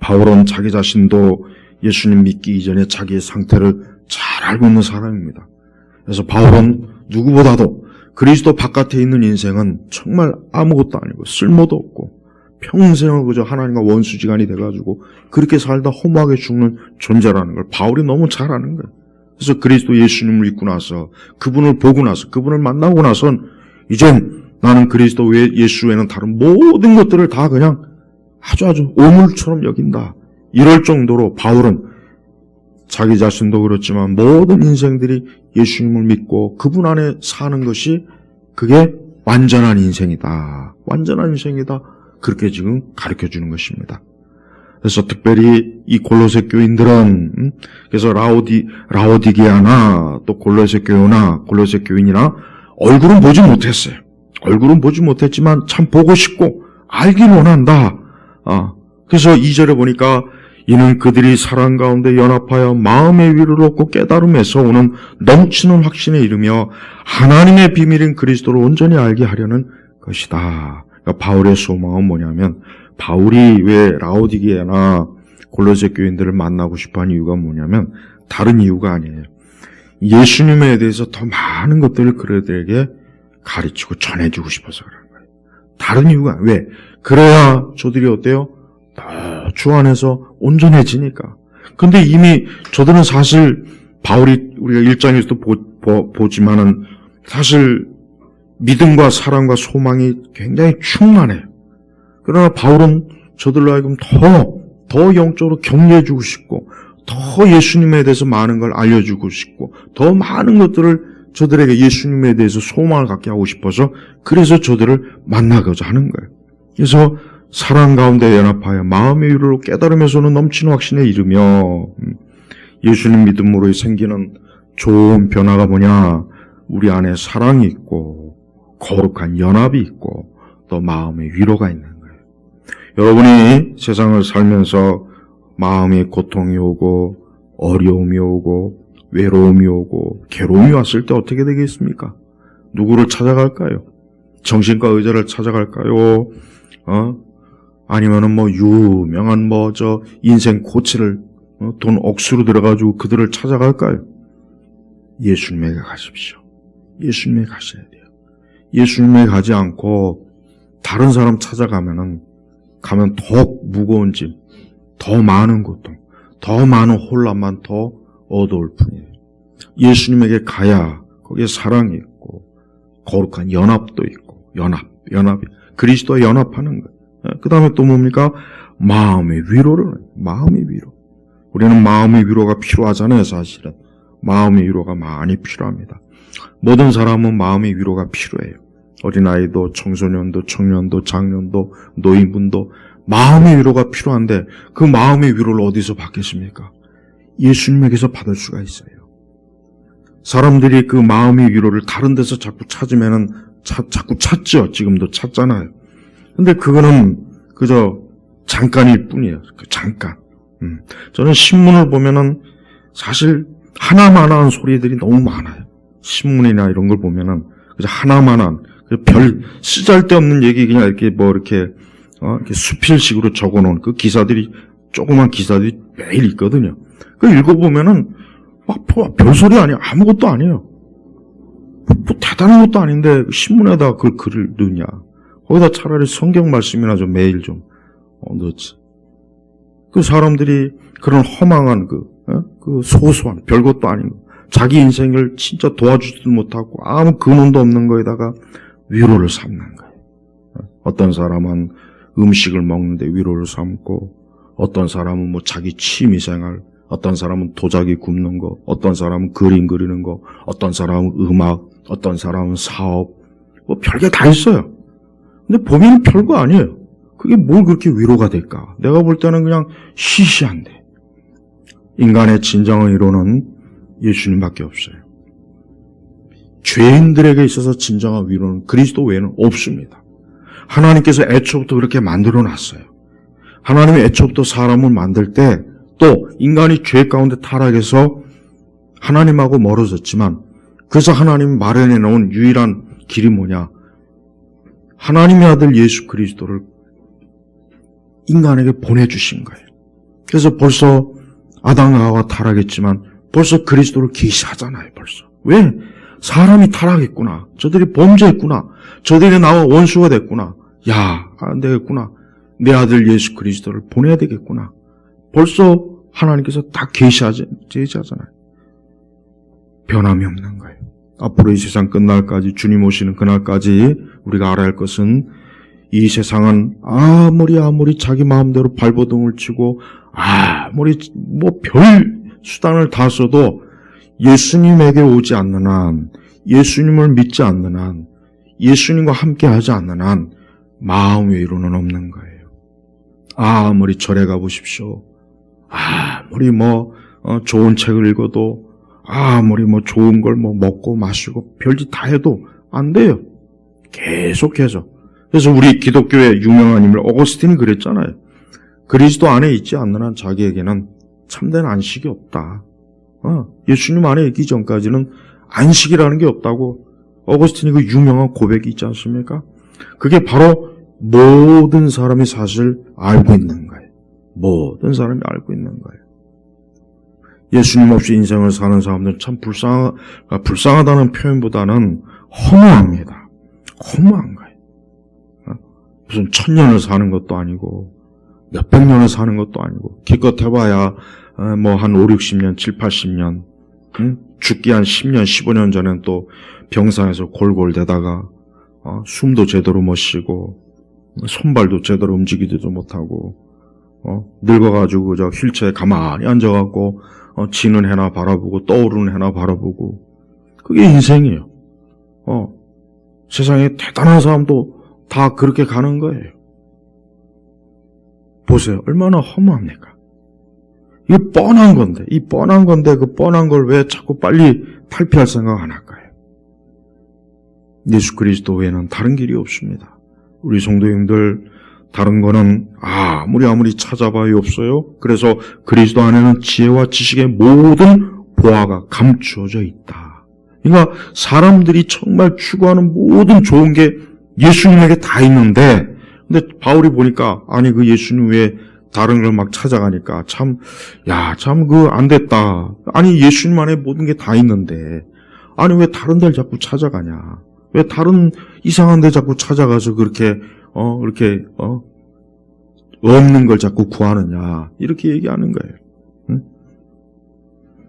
바울은 자기 자신도 예수님 믿기 이전에 자기의 상태를 잘 알고 있는 사람입니다. 그래서 바울은 누구보다도 그리스도 바깥에 있는 인생은 정말 아무것도 아니고 쓸모도 없고 평생을 그저 하나님과 원수지간이 돼가지고 그렇게 살다 허무하게 죽는 존재라는 걸 바울이 너무 잘 아는 거예요. 그래서 그리스도 예수님을 믿고 나서 그분을 보고 나서 그분을 만나고 나선 이젠 나는 그리스도 외 예수 외에는 다른 모든 것들을 다 그냥 아주 오물처럼 여긴다. 이럴 정도로 바울은 자기 자신도 그렇지만 모든 인생들이 예수님을 믿고 그분 안에 사는 것이 그게 완전한 인생이다. 완전한 인생이다. 그렇게 지금 가르쳐주는 것입니다. 그래서 특별히 이 골로새 교인들은 그래서 라오디게아나 또 골로새 교회나 골로새 교인이나 얼굴은 보지 못했어요. 얼굴은 보지 못했지만 참 보고 싶고 알길 원한다. 그래서 2절에 보니까 이는 그들이 사랑 가운데 연합하여 마음의 위로를 얻고 깨달음에서 오는 넘치는 확신에 이르며 하나님의 비밀인 그리스도를 온전히 알게 하려는 것이다. 그러니까 바울의 소망은 뭐냐면 바울이 왜 라오디게아나 골로새 교인들을 만나고 싶어하는 이유가 뭐냐면 다른 이유가 아니에요. 예수님에 대해서 더 많은 것들을 그들에게 가르치고 전해주고 싶어서 그런 거예요. 다른 이유가 왜? 그래야 저들이 어때요? 주 안에서 온전해지니까. 근데 이미 저들은 사실 바울이 우리가 1장에서도 보지만은 사실 믿음과 사랑과 소망이 굉장히 충만해요. 그러나 바울은 저들로 하여금 더 영적으로 격려해주고 싶고 더 예수님에 대해서 많은 걸 알려주고 싶고 더 많은 것들을 저들에게 예수님에 대해서 소망을 갖게 하고 싶어서 그래서 저들을 만나고자 하는 거예요. 그래서 사랑 가운데 연합하여 마음의 위로로 깨달음에서는 넘치는 확신에 이르며 예수님 믿음으로 생기는 좋은 변화가 뭐냐? 우리 안에 사랑이 있고 거룩한 연합이 있고 또 마음의 위로가 있는 거예요. 여러분이 세상을 살면서 마음의 고통이 오고 어려움이 오고 외로움이 오고 괴로움이 왔을 때 어떻게 되겠습니까? 누구를 찾아갈까요? 정신과 의사를 찾아갈까요? 아니면은 유명한 인생 코치를 돈 억수로 들어가지고 그들을 찾아갈까요? 예수님에게 가십시오. 예수님에게 가셔야 돼요. 예수님에게 가지 않고 다른 사람 찾아가면 더 무거운 짐, 더 많은 고통, 더 많은 혼란만 더 얻어올 뿐이에요. 예수님에게 가야 거기에 사랑이 있고 거룩한 연합도 있고 연합이 그리스도와 연합하는 거예요. 그 다음에 또 뭡니까? 마음의 위로. 우리는 마음의 위로가 필요하잖아요, 사실은. 마음의 위로가 많이 필요합니다. 모든 사람은 마음의 위로가 필요해요. 어린아이도, 청소년도, 청년도, 장년도, 노인분도 마음의 위로가 필요한데 그 마음의 위로를 어디서 받겠습니까? 예수님에게서 받을 수가 있어요. 사람들이 그 마음의 위로를 다른 데서 자꾸 찾으면은 자꾸 찾죠. 지금도 찾잖아요. 근데 그거는 그저 잠깐일 뿐이에요. 잠깐. 저는 신문을 보면은 사실 하나만한 소리들이 너무 많아요. 신문이나 이런 걸 보면은 그저 하나만한 별 쓰잘데없는 얘기 그냥 이렇게 이렇게 수필식으로 적어놓은 그 기사들이 조그만 기사들이 매일 있거든요. 그 읽어보면은 별소리 아니에요. 아무것도 아니에요. 대단한 것도 아닌데 신문에다 그 글을 넣냐. 거기다 차라리 성경 말씀이나 좀 매일 좀 넣지. 그 사람들이 그런 허망한 그 소소한 별것도 아닌 거, 자기 인생을 진짜 도와주지도 못하고 아무 근원도 없는 거에다가 위로를 삼는 거예요. 어떤 사람은 음식을 먹는데 위로를 삼고, 어떤 사람은 자기 취미생활, 어떤 사람은 도자기 굽는 거, 어떤 사람은 그림 그리는 거, 어떤 사람은 음악, 어떤 사람은 사업, 별게 다 있어요. 근데 보면 별거 아니에요. 그게 뭘 그렇게 위로가 될까? 내가 볼 때는 그냥 시시한데. 인간의 진정한 위로는 예수님밖에 없어요. 죄인들에게 있어서 진정한 위로는 그리스도 외에는 없습니다. 하나님께서 애초부터 그렇게 만들어 놨어요. 하나님이 애초부터 사람을 만들 때 또 인간이 죄 가운데 타락해서 하나님하고 멀어졌지만, 그래서 하나님이 마련해 놓은 유일한 길이 뭐냐? 하나님의 아들 예수 그리스도를 인간에게 보내주신 거예요. 그래서 벌써 아담과 하와가 타락했지만 벌써 그리스도를 계시하잖아요. 벌써. 왜? 사람이 타락했구나. 저들이 범죄했구나. 저들이 나와 원수가 됐구나. 야, 안 되겠구나. 내 아들 예수 그리스도를 보내야 되겠구나. 벌써 하나님께서 다 계시하잖아요. 변함이 없는 거예요. 앞으로 이 세상 끝날까지, 주님 오시는 그날까지 우리가 알아야 할 것은, 이 세상은 아무리 자기 마음대로 발버둥을 치고 아무리 별 수단을 다 써도 예수님에게 오지 않는 한, 예수님을 믿지 않는 한, 예수님과 함께 하지 않는 한 마음의 위로는 없는 거예요. 아무리 절에 가보십시오. 아무리 좋은 책을 읽어도, 아무리 좋은 걸 먹고 마시고 별짓 다 해도 안 돼요. 계속해서. 그래서 우리 기독교의 유명한 인물 어거스틴이 그랬잖아요. 그리스도 안에 있지 않는 한 자기에게는 참된 안식이 없다. 예수님 안에 있기 전까지는 안식이라는 게 없다고 어거스틴이 그 유명한 고백이 있지 않습니까? 그게 바로 모든 사람이 사실 알고 있는 거예요. 모든 사람이 알고 있는 거예요. 예수님 없이 인생을 사는 사람들은 참 불쌍하다는 표현보다는 허무합니다. 허무한 거예요. 무슨 1000년을 사는 것도 아니고 몇백 년을 사는 것도 아니고 기껏 해봐야 한 5, 60년, 7, 80년 죽기 한 10년, 15년 전엔 또 병상에서 골골대다가 숨도 제대로 못 쉬고 손발도 제대로 움직이지도 못하고 늙어가지고 그저 휠체어에 가만히 앉아갖고 지는 해나 바라보고 떠오르는 해나 바라보고 그게 인생이에요. 세상에 대단한 사람도 다 그렇게 가는 거예요. 보세요. 얼마나 허무합니까? 이게 뻔한 건데, 그 뻔한 걸 왜 자꾸 빨리 탈피할 생각 안 할까요? 예수 그리스도 외에는 다른 길이 없습니다. 우리 성도님들 다른 거는 아무리 찾아봐야 없어요. 그래서 그리스도 안에는 지혜와 지식의 모든 보화가 감추어져 있다. 그러니까 사람들이 정말 추구하는 모든 좋은 게 예수님에게 다 있는데, 근데 바울이 보니까 아니 그 예수님 외에 다른 걸 막 찾아가니까 참 안 됐다. 아니 예수님 안에 모든 게 다 있는데 아니 왜 다른 데를 자꾸 찾아가냐? 왜 다른 이상한 데 자꾸 찾아가서 그렇게 없는 걸 자꾸 구하느냐? 이렇게 얘기하는 거예요. 응?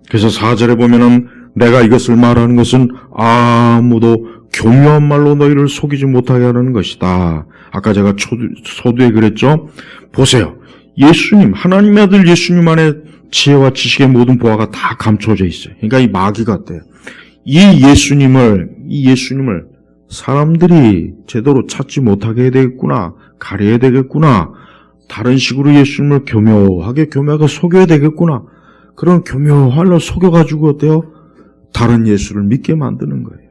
그래서 4절에 보면은 내가 이것을 말하는 것은 아무도 교묘한 말로 너희를 속이지 못하게 하는 것이다. 아까 제가 서두에 그랬죠? 보세요. 예수님, 하나님의 아들 예수님 안에 지혜와 지식의 모든 보화가 다 감춰져 있어요. 그러니까 이 마귀 같아요. 이 예수님을 사람들이 제대로 찾지 못하게 해야 되겠구나, 가려야 되겠구나, 다른 식으로 예수님을 교묘하게 속여야 되겠구나. 그런 교묘하려 속여가지고 어때요? 다른 예수를 믿게 만드는 거예요.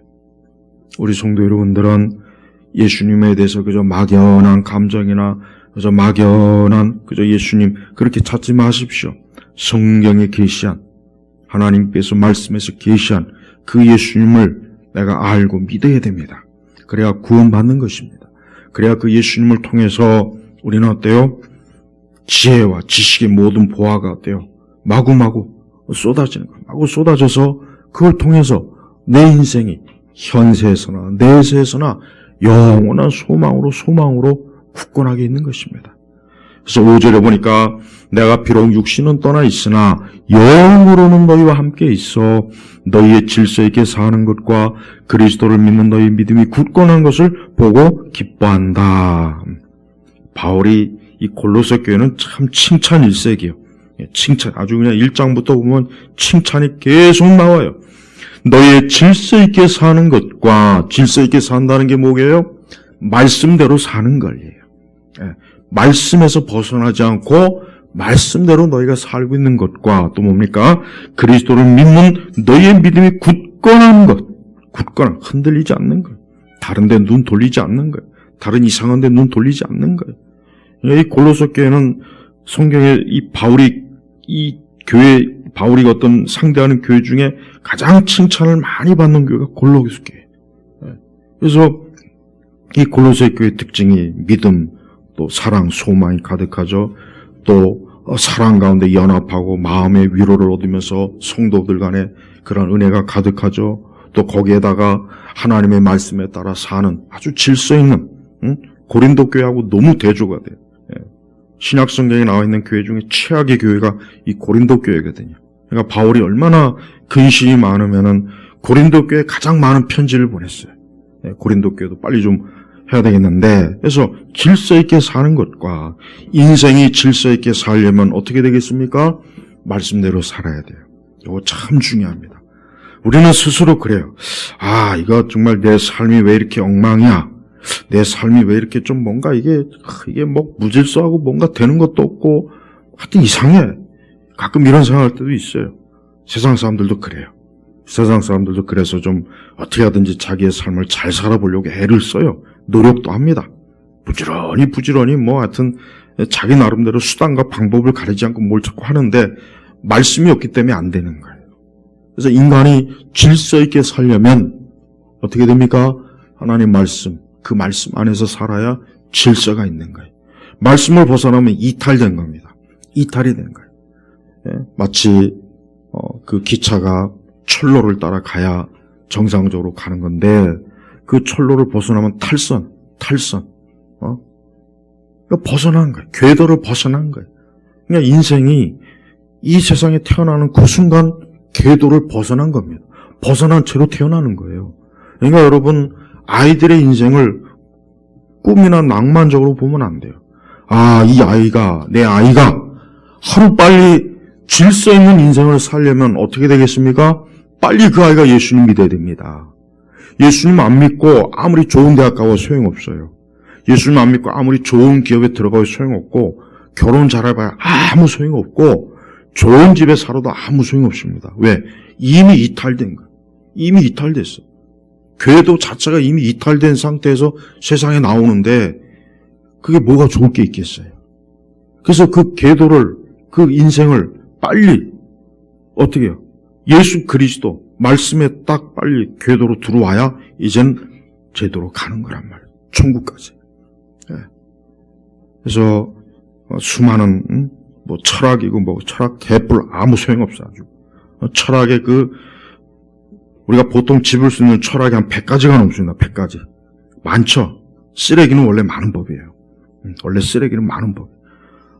우리 성도 여러분들은 예수님에 대해서 그저 막연한 감정이나 그저 막연한 그저 예수님 그렇게 찾지 마십시오. 성경에 계시한 하나님께서 말씀에서 계시한 그 예수님을 내가 알고 믿어야 됩니다. 그래야 구원받는 것입니다. 그래야 그 예수님을 통해서 우리는 어때요? 지혜와 지식의 모든 보화가 어때요? 마구마구 쏟아지는 거예요. 마구 쏟아져서 그걸 통해서 내 인생이 현세에서나 내세에서나 영원한 소망으로 굳건하게 있는 것입니다. 그래서 5절에 보니까 내가 비록 육신은 떠나 있으나 영으로는 너희와 함께 있어 너희의 질서 있게 사는 것과 그리스도를 믿는 너희 믿음이 굳건한 것을 보고 기뻐한다. 바울이 이 골로새 교회는 참 칭찬 일색이에요. 칭찬, 아주 그냥 1장부터 보면 칭찬이 계속 나와요. 너희의 질서 있게 사는 것과 질서 있게 산다는 게 뭐예요? 말씀대로 사는 거예요. 말씀에서 벗어나지 않고 말씀대로 너희가 살고 있는 것과 또 뭡니까? 그리스도를 믿는 너희의 믿음이 굳건한 것. 굳건한, 흔들리지 않는 것. 다른 데 눈 돌리지 않는 것. 다른 이상한 데 눈 돌리지 않는 것. 이 골로새 교회는 성경에 바울이 어떤 상대하는 교회 중에 가장 칭찬을 많이 받는 교회가 골로새 교회. 그래서 이 골로새 교회의 특징이 믿음, 또 사랑, 소망이 가득하죠. 또 사랑 가운데 연합하고 마음의 위로를 얻으면서 성도들 간에 그런 은혜가 가득하죠. 또 거기에다가 하나님의 말씀에 따라 사는 아주 질서 있는 고린도 교회하고 너무 대조가 돼요. 신약 성경에 나와 있는 교회 중에 최악의 교회가 이 고린도 교회거든요. 그러니까 바울이 얼마나 근심이 많으면은 고린도 교회에 가장 많은 편지를 보냈어요. 고린도 교회도 빨리 좀 해야 되겠는데, 그래서 질서 있게 사는 것과 인생이 질서 있게 살려면 어떻게 되겠습니까? 말씀대로 살아야 돼요. 이거 참 중요합니다. 우리는 스스로 그래요. 이거 정말 내 삶이 왜 이렇게 엉망이야? 내 삶이 왜 이렇게 좀 뭔가 이게 뭐 무질서하고 뭔가 되는 것도 없고 하여튼 이상해. 가끔 이런 생각할 때도 있어요. 세상 사람들도 그래요. 세상 사람들도 그래서 좀 어떻게 하든지 자기의 삶을 잘 살아보려고 애를 써요. 노력도 합니다. 부지런히 뭐 하여튼 자기 나름대로 수단과 방법을 가리지 않고 뭘 자꾸 하는데 말씀이 없기 때문에 안 되는 거예요. 그래서 인간이 질서 있게 살려면 어떻게 됩니까? 하나님 말씀, 그 말씀 안에서 살아야 질서가 있는 거예요. 말씀을 벗어나면 이탈된 겁니다. 이탈이 된 거예요. 마치 그 기차가 철로를 따라 가야 정상적으로 가는 건데 그 철로를 벗어나면 탈선. 벗어난 거예요. 궤도를 벗어난 거예요. 그러니까 인생이 이 세상에 태어나는 그 순간 궤도를 벗어난 겁니다. 벗어난 채로 태어나는 거예요. 그러니까 여러분, 아이들의 인생을 꿈이나 낭만적으로 보면 안 돼요. 내 아이가 하루빨리 질서 있는 인생을 살려면 어떻게 되겠습니까? 빨리 그 아이가 예수님 믿어야 됩니다. 예수님 안 믿고 아무리 좋은 대학 가고 소용없어요. 예수님 안 믿고 아무리 좋은 기업에 들어가도 소용없고 결혼 잘해봐야 아무 소용없고 좋은 집에 살아도 아무 소용없습니다. 왜? 이미 이탈된 거예요. 이미 이탈됐어. 궤도 자체가 이미 이탈된 상태에서 세상에 나오는데 그게 뭐가 좋을 게 있겠어요. 그래서 그 궤도를, 그 인생을 빨리 어떻게 해요? 예수 그리스도 말씀에 딱 빨리 궤도로 들어와야 이젠 제대로 가는 거란 말이에요. 천국까지. 예. 그래서 수많은 뭐 철학이고 뭐 철학 개뿔 아무 소용없어 아주. 철학의 우리가 보통 집을 쓰는 철학이 한 100가지가 넘습니다. 100가지. 많죠. 쓰레기는 원래 많은 법이에요. 원래 쓰레기는 많은 법.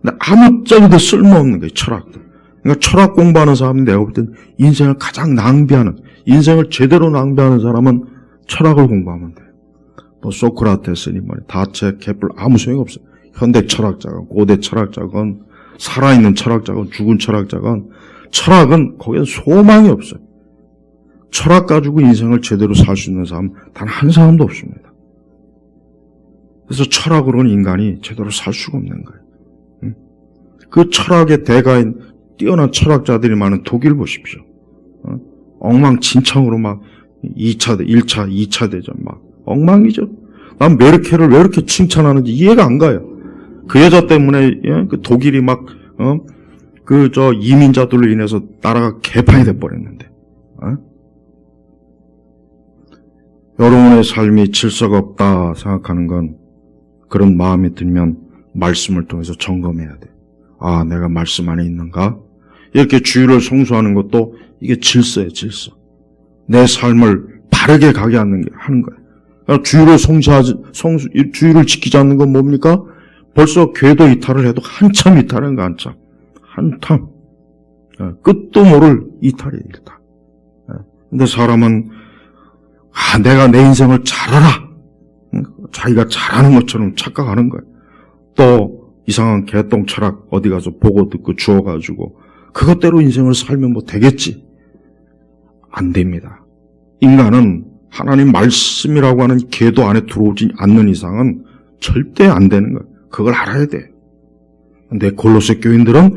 근데 아무짝에도 쓸모없는 거예요. 철학도. 그러니까 철학 공부하는 사람은 내가 볼 때는 인생을 가장 낭비하는, 인생을 제대로 낭비하는 사람은 철학을 공부하면 돼요. 뭐 소크라테스니 말이야. 다책, 개뿔 아무 소용없어요. 현대 철학자건 고대 철학자건 살아있는 철학자건 죽은 철학자건 철학은 거기엔 소망이 없어요. 철학 가지고 인생을 제대로 살 수 있는 사람 단 한 사람도 없습니다. 그래서 철학으로는 인간이 제대로 살 수가 없는 거예요. 그 철학의 대가인 뛰어난 철학자들이 많은 독일 보십시오. 엉망진창으로 막 2차, 1차, 2차 대전 막 엉망이죠. 난 메르켈을 왜 이렇게 칭찬하는지 이해가 안 가요. 그 여자 때문에 그 독일이 막 이민자들로 인해서 나라가 개판이 돼버렸는데. 여러분의 삶이 질서가 없다 생각하는 건 그런 마음이 들면 말씀을 통해서 점검해야 돼. 아, 내가 말씀 안에 있는가? 이렇게 주의를 성수하는 것도 이게 질서예요, 질서. 내 삶을 바르게 가게 하는 거예요. 주의를 주의를 지키지 않는 건 뭡니까? 벌써 궤도 이탈을 해도 한참 이탈한 거 한참. 한참. 끝도 모를 이탈이에요, 일단. 근데 사람은 내가 내 인생을 잘 알아. 자기가 잘하는 것처럼 착각하는 거예요. 또 이상한 개똥 철학 어디 가서 보고 듣고 주워가지고 그것대로 인생을 살면 뭐 되겠지? 안 됩니다. 인간은 하나님 말씀이라고 하는 궤도 안에 들어오지 않는 이상은 절대 안 되는 거예요. 그걸 알아야 돼. 근데 골로새 교인들은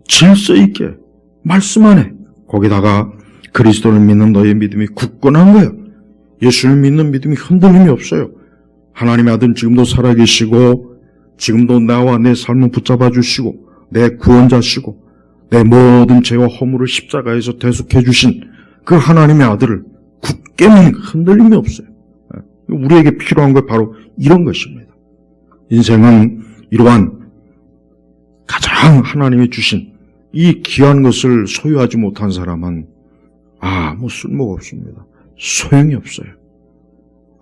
질서 있게 말씀 안에 거기다가 그리스도를 믿는 너의 믿음이 굳건한 거예요. 예수를 믿는 믿음이 흔들림이 없어요. 하나님의 아들 지금도 살아계시고 지금도 나와 내 삶을 붙잡아 주시고 내 구원자시고 내 모든 죄와 허물을 십자가에서 대속해 주신 그 하나님의 아들을 굳게 믿는 흔들림이 없어요. 우리에게 필요한 건 바로 이런 것입니다. 인생은 이러한 가장 하나님이 주신 이 귀한 것을 소유하지 못한 사람은 아무 쓸모가 없습니다. 소용이 없어요.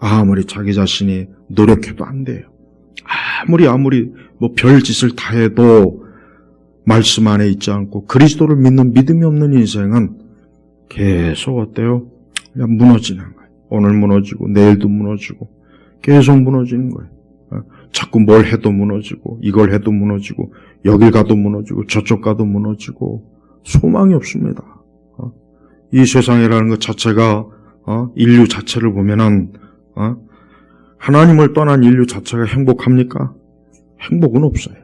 아무리 자기 자신이 노력해도 안 돼요. 아무리 뭐 별짓을 다 해도 말씀 안에 있지 않고 그리스도를 믿는 믿음이 없는 인생은 계속 어때요? 그냥 무너지는 거예요. 오늘 무너지고 내일도 무너지고 계속 무너지는 거예요. 자꾸 뭘 해도 무너지고 이걸 해도 무너지고 여길 가도 무너지고 저쪽 가도 무너지고 소망이 없습니다. 이 세상이라는 것 자체가 인류 자체를 보면은 하나님을 떠난 인류 자체가 행복합니까? 행복은 없어요.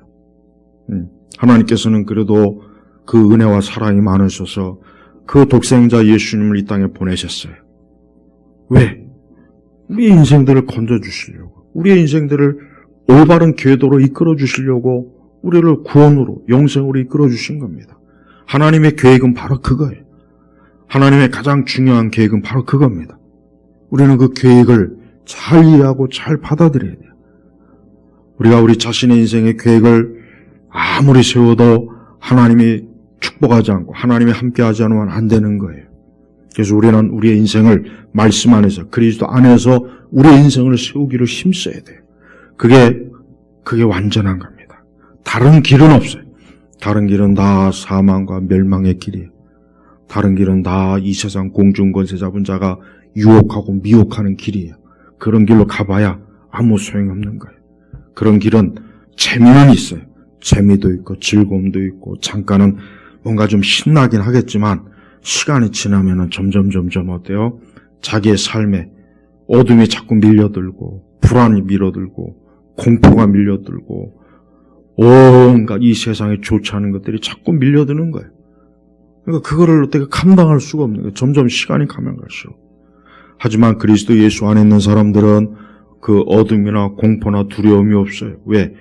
하나님께서는 그래도 그 은혜와 사랑이 많으셔서 그 독생자 예수님을 이 땅에 보내셨어요. 왜? 우리의 인생들을 건져주시려고, 우리의 인생들을 올바른 궤도로 이끌어주시려고 우리를 구원으로, 영생으로 이끌어주신 겁니다. 하나님의 계획은 바로 그거예요. 하나님의 가장 중요한 계획은 바로 그겁니다. 우리는 그 계획을 잘 이해하고 잘 받아들여야 돼요. 우리가 우리 자신의 인생의 계획을 아무리 세워도 하나님이 축복하지 않고 하나님이 함께하지 않으면 안 되는 거예요. 그래서 우리는 우리의 인생을 말씀 안에서 그리스도 안에서 우리의 인생을 세우기를 힘써야 돼요. 그게 완전한 겁니다. 다른 길은 없어요. 다른 길은 다 사망과 멸망의 길이에요. 다른 길은 다 이 세상 공중권세 잡은 자가 유혹하고 미혹하는 길이에요. 그런 길로 가봐야 아무 소용없는 거예요. 그런 길은 재미는 있어요. 재미도 있고 즐거움도 있고 잠깐은 뭔가 좀 신나긴 하겠지만 시간이 지나면은 점점 어때요? 자기의 삶에 어둠이 자꾸 밀려들고 불안이 밀어들고 공포가 밀려들고 온갖 이 세상에 좋지 않은 것들이 자꾸 밀려드는 거예요. 그러니까 그거를 어떻게 감당할 수가 없는 거예요. 점점 시간이 가면 갈수록. 하지만 그리스도 예수 안에 있는 사람들은 그 어둠이나 공포나 두려움이 없어요. 왜?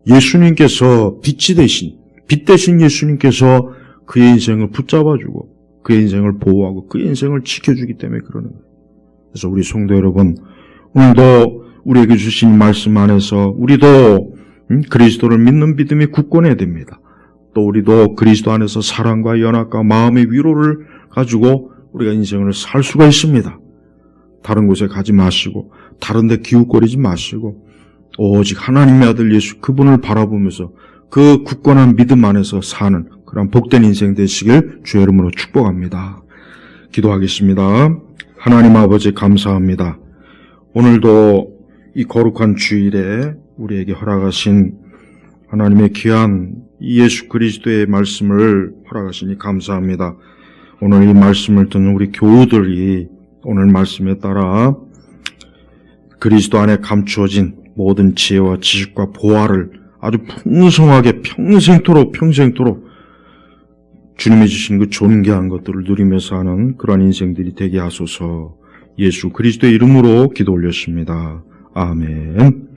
예수님께서 빛이 되신, 빛 대신 예수님께서 그의 인생을 붙잡아주고 그의 인생을 보호하고 그의 인생을 지켜주기 때문에 그러는 거예요. 그래서 우리 성도 여러분, 오늘도 우리에게 주신 말씀 안에서 우리도 그리스도를 믿는 믿음이 굳건해야 됩니다. 또 우리도 그리스도 안에서 사랑과 연합과 마음의 위로를 가지고 우리가 인생을 살 수가 있습니다. 다른 곳에 가지 마시고 다른 데 기웃거리지 마시고 오직 하나님의 아들 예수 그분을 바라보면서 그 굳건한 믿음 안에서 사는 그런 복된 인생 되시길 주의 이름으로 축복합니다. 기도하겠습니다. 하나님 아버지 감사합니다. 오늘도 이 거룩한 주일에 우리에게 허락하신 하나님의 귀한 예수 그리스도의 말씀을 허락하시니 감사합니다. 오늘 이 말씀을 듣는 우리 교우들이 오늘 말씀에 따라 그리스도 안에 감추어진 모든 지혜와 지식과 보화를 아주 풍성하게 평생토록 주님이 주신 그 존귀한 것들을 누리며 사는 그러한 인생들이 되게 하소서. 예수 그리스도의 이름으로 기도 올렸습니다. 아멘.